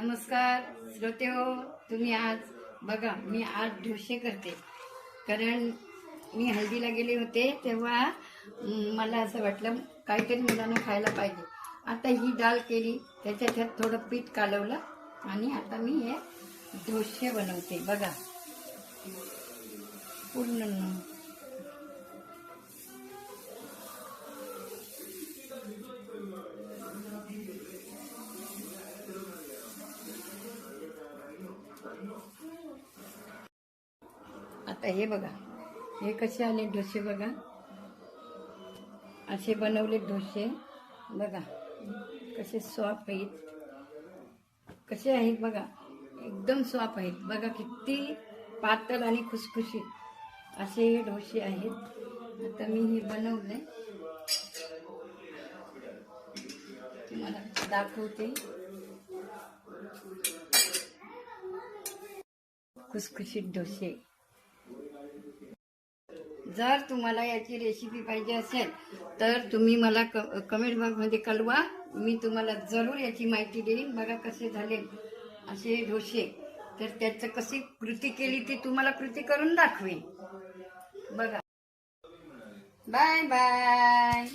नमस्कार श्रोतेहो, तुम्ही आज बघा, मी आज डोसे करते. कारण मी हल्दीला गेले होते तेव्हा मला असं वाटलं काहीतरी मुलांना खायला पाहिजे. आता ही डाळ केली, त्याच्यात थोडं पीठ कालवलं आणि आता मी हे डोसे बनवते. बघा पूर्ण आता हे बघा, हे कसे आले डोसे बघा, असे बनवले डोसे बघा, कसे सॉफ्ट आहेत, कसे आहेत बघा, एकदम सॉफ्ट आहेत बघा, किती पातळ आणि खुसखुशीत असे हे डोसे आहेत. आता मी हे बनवले, तुम्हाला दाखवते. खुसखुशीत डोसे. जर तुम्हाला याची रेसिपी पाहिजे असेल तर तुम्ही मला कमेंट बॉक्समध्ये कळवा, मी तुम्हाला जरूर याची माहिती देईन. बघा कसे झाले असे डोसे, तर त्याचं कशी कृती केली ती तुम्हाला कृती करून दाखवेन. बघा, बाय बाय.